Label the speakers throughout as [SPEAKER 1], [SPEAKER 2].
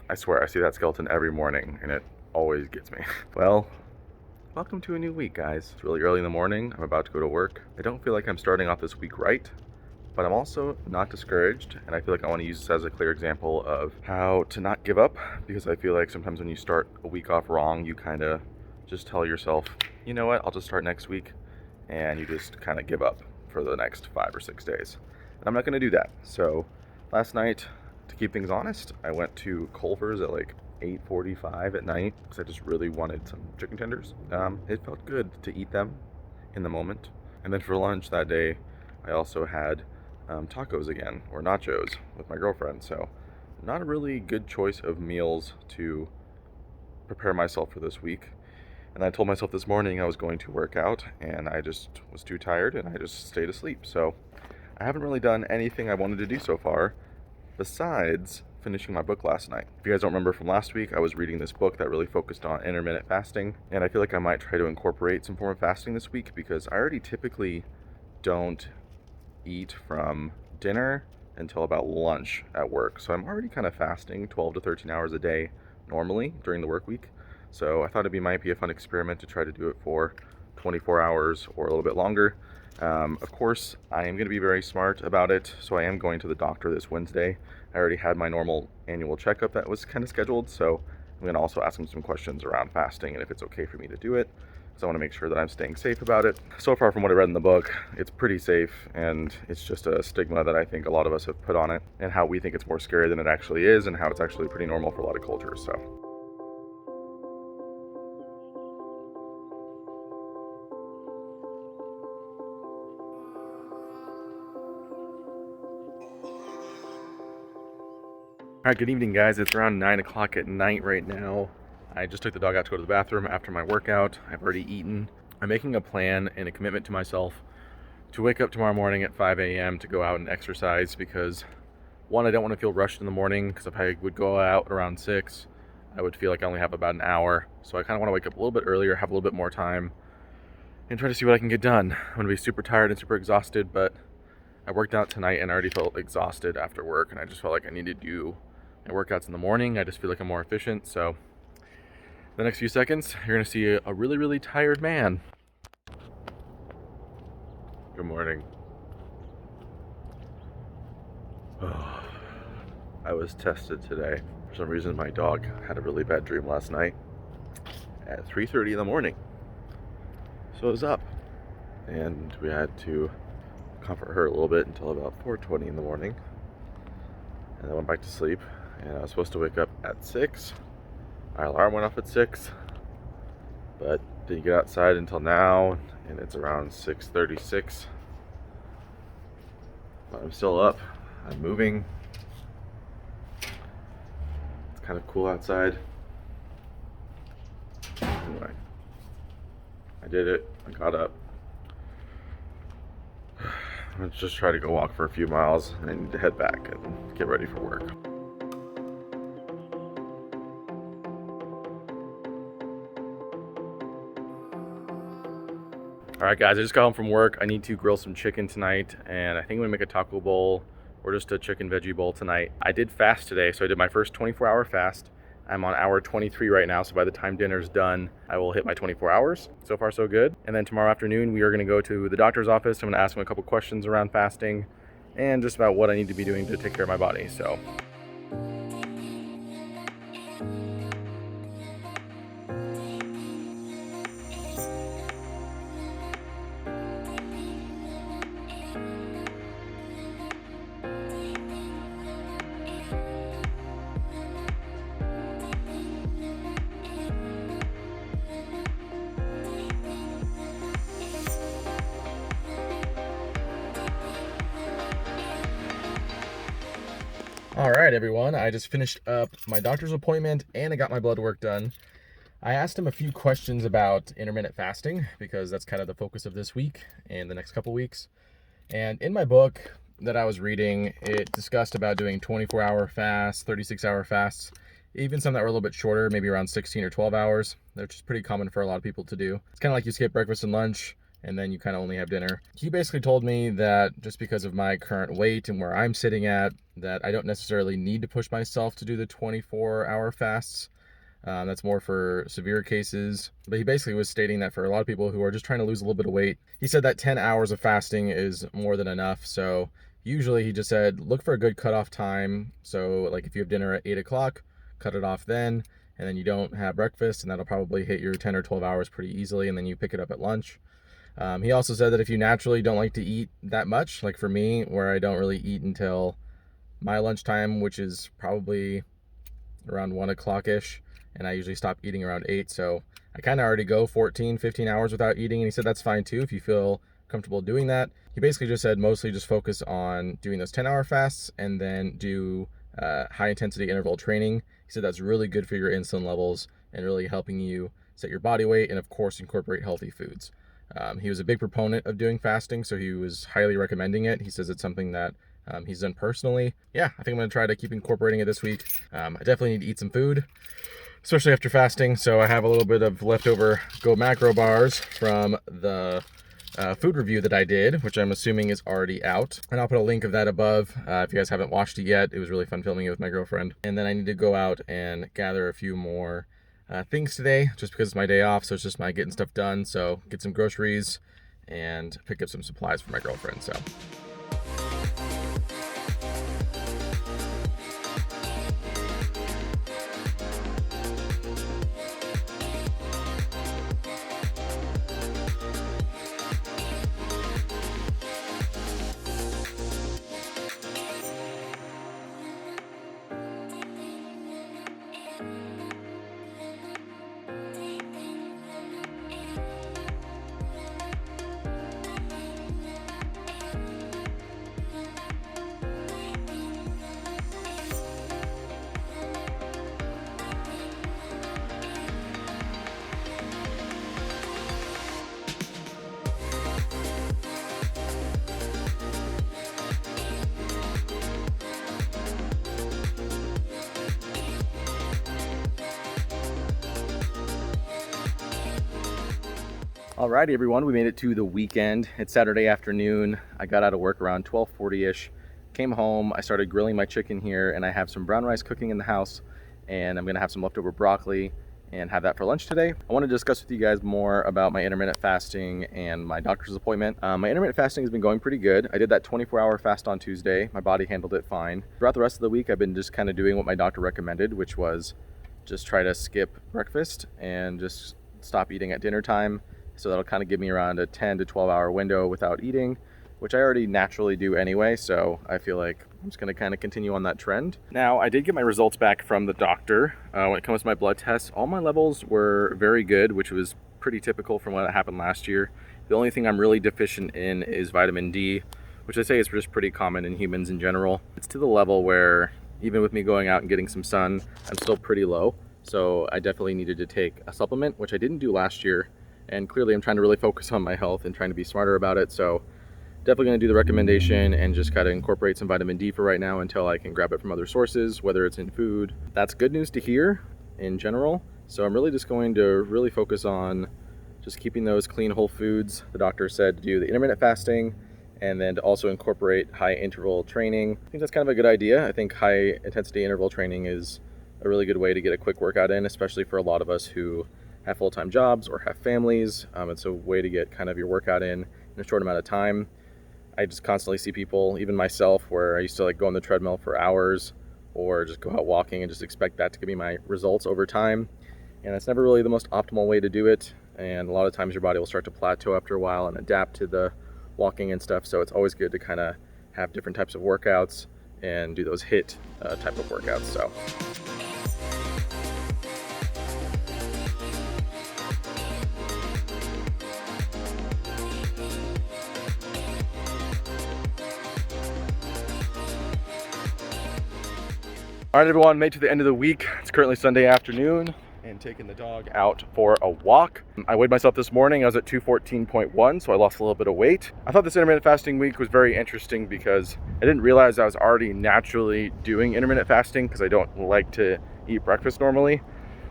[SPEAKER 1] I swear, I see that skeleton every morning, and it always gets me. Well, welcome to a new week, guys. It's really early in the morning. I'm about to go to work. I don't feel like I'm starting off this week right, but I'm also not discouraged, and I feel like I want to use this as a clear example of how to not give up, because I feel like sometimes when you start a week off wrong, you kind of just tell yourself, you know what, I'll just start next week, and you just kind of give up for the next 5 or 6 days. And I'm not going to do that. So last night, to keep things honest, I went to Culver's at like 8:45 at night because I just really wanted some chicken tenders. It felt good to eat them in the moment. And then for lunch that day, I also had tacos again, or nachos, with my girlfriend. So not a really good choice of meals to prepare myself for this week. And I told myself this morning I was going to work out, and I just was too tired and I just stayed asleep. So I haven't really done anything I wanted to do so far besides finishing my book last night. If you guys don't remember from last week, I was reading this book that really focused on intermittent fasting, and I feel like I might try to incorporate some form of fasting this week because I already typically don't eat from dinner until about lunch at work. So I'm already kind of fasting 12 to 13 hours a day normally during the work week. So I thought might be a fun experiment to try to do it for 24 hours or a little bit longer. Of course, I am going to be very smart about it, so I am going to the doctor this Wednesday. I already had my normal annual checkup that was kind of scheduled, so I'm going to also ask him some questions around fasting and if it's okay for me to do it. So I want to make sure that I'm staying safe about it. So far from what I read in the book, it's pretty safe, and it's just a stigma that I think a lot of us have put on it, and how we think it's more scary than it actually is, and how it's actually pretty normal for a lot of cultures. So all right, good evening, guys. It's around 9 o'clock at night right now. I just took the dog out to go to the bathroom after my workout. I've already eaten. I'm making a plan and a commitment to myself to wake up tomorrow morning at 5 a.m. to go out and exercise because, one, I don't want to feel rushed in the morning because if I would go out around 6, I would feel like I only have about an hour. So I kind of want to wake up a little bit earlier, have a little bit more time, and try to see what I can get done. I'm going to be super tired and super exhausted, but I worked out tonight and I already felt exhausted after work, and I just felt like I needed to do my workouts in the morning. I just feel like I'm more efficient. So the next few seconds, you're gonna see a really, really tired man. Good morning. Oh, I was tested today. For some reason, my dog had a really bad dream last night at 3:30 in the morning. So I was up, and we had to comfort her a little bit until about 4:20 in the morning. And I went back to sleep, and I was supposed to wake up at 6. My alarm went off at 6, but didn't get outside until now, and it's around 6:36. But I'm still up. I'm moving. It's kind of cool outside. Anyway, I did it. I got up. Let's just try to go walk for a few miles and head back and get ready for work. All right, guys, I just got home from work. I need to grill some chicken tonight, and I think I'm gonna make a taco bowl or just a chicken veggie bowl tonight. I did fast today, so I did my first 24-hour fast. I'm on hour 23 right now, so by the time dinner's done, I will hit my 24 hours. So far, so good. And then tomorrow afternoon, we are gonna go to the doctor's office. I'm gonna ask him a couple questions around fasting and just about what I need to be doing to take care of my body. So all right, everyone, I just finished up my doctor's appointment and I got my blood work done. I asked him a few questions about intermittent fasting because that's kind of the focus of this week and the next couple weeks. And in my book that I was reading, it discussed about doing 24-hour fasts, 36-hour fasts, even some that were a little bit shorter, maybe around 16 or 12 hours, which is pretty common for a lot of people to do. It's kind of like you skip breakfast and lunch
[SPEAKER 2] and then you kind of only have dinner. He basically told me that just because of my current weight and where I'm sitting at, that I don't necessarily need to push myself to do the 24-hour fasts. That's more for severe cases. But he basically was stating that for a lot of people who are just trying to lose a little bit of weight, he said that 10 hours of fasting is more than enough. So usually he just said, look for a good cutoff time. So like if you have dinner at 8 o'clock, cut it off then, and then you don't have breakfast, and that'll probably hit your 10 or 12 hours pretty easily, and then you pick it up at lunch. He also said that if you naturally don't like to eat that much, like for me, where I don't really eat until my lunchtime, which is probably around 1 o'clock-ish, and I usually stop eating around 8, so I kind of already go 14, 15 hours without eating, and he said that's fine too if you feel comfortable doing that. He basically just said mostly just focus on doing those 10-hour fasts and then do high-intensity interval training. He said that's really good for your insulin levels and really helping you set your body weight, and of course incorporate healthy foods. He was a big proponent of doing fasting, so he was highly recommending it. He says it's something that he's done personally. Yeah, I think I'm going to try to keep incorporating it this week. I definitely need to eat some food, especially after fasting. So I have a little bit of leftover Go Macro bars from the food review that I did, which I'm assuming is already out. And I'll put a link of that above if you guys haven't watched it yet. It was really fun filming it with my girlfriend. And then I need to go out and gather a few more things today, just because it's my day off. So it's just my getting stuff done. So get some groceries and pick up some supplies for my girlfriend. So.
[SPEAKER 1] Alrighty everyone, we made it to the weekend. It's Saturday afternoon. I got out of work around 12:40ish, came home, I started grilling my chicken here, and I have some brown rice cooking in the house, and I'm gonna have some leftover broccoli and have that for lunch today. I want to discuss with you guys more about my intermittent fasting and my doctor's appointment. My intermittent fasting has been going pretty good. I did that 24-hour fast on Tuesday. My body handled it fine. Throughout the rest of the week, I've been just kind of doing what my doctor recommended, which was just try to skip breakfast and just stop eating at dinner time. So that'll kind of give me around a 10 to 12 hour window without eating, which I already naturally do anyway. So I feel like I'm just going to kind of continue on that trend. Now, I did get my results back from the doctor. When it comes to my blood tests, all my levels were very good, which was pretty typical from what happened last year. The only thing I'm really deficient in is vitamin D, which I say is just pretty common in humans in general. It's to the level where even with me going out and getting some sun, I'm still pretty low. So I definitely needed to take a supplement, which I didn't do last year. And clearly I'm trying to really focus on my health and trying to be smarter about it. So definitely going to do the recommendation and just kind of incorporate some vitamin D for right now until I can grab it from other sources, whether it's in food. That's good news to hear in general. So I'm really just going to really focus on just keeping those clean whole foods. The doctor said to do the intermittent fasting and then to also incorporate high interval training. I think that's kind of a good idea. I think high intensity interval training is a really good way to get a quick workout in, especially for a lot of us who have full-time jobs or have families. It's a way to get kind of your workout in a short amount of time. I just constantly see people, even myself, where I used to like go on the treadmill for hours or just go out walking and just expect that to give me my results over time. And that's never really the most optimal way to do it. And a lot of times your body will start to plateau after a while and adapt to the walking and stuff. So it's always good to kind of have different types of workouts and do those HIIT type of workouts. So. All right, everyone, made it to the end of the week. It's currently Sunday afternoon and taking the dog out for a walk. I weighed myself this morning. I was at 214.1, so I lost a little bit of weight. I thought this intermittent fasting week was very interesting because I didn't realize I was already naturally doing intermittent fasting because I don't like to eat breakfast normally.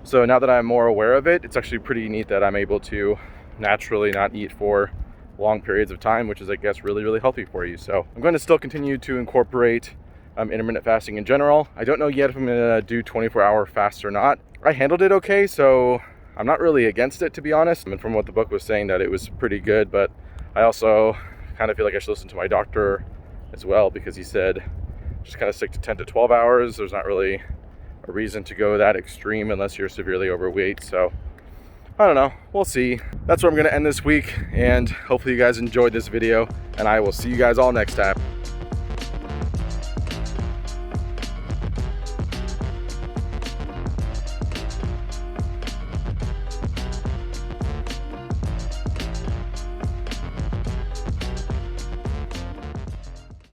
[SPEAKER 1] So now that I'm more aware of it, it's actually pretty neat that I'm able to naturally not eat for long periods of time, which is, I guess, really, really healthy for you. So I'm going to still continue to incorporate intermittent fasting in general. I don't know yet if I'm gonna do 24-hour fasts or not. I handled it okay, so I'm not really against it, to be honest. And from what the book was saying, that it was pretty good, but I also kind of feel like I should listen to my doctor as well, because he said just kind of stick to 10 to 12 hours. There's not really a reason to go that extreme unless you're severely overweight. So I don't know, we'll see. That's where I'm gonna end this week, and hopefully you guys enjoyed this video, and I will see you guys all next time.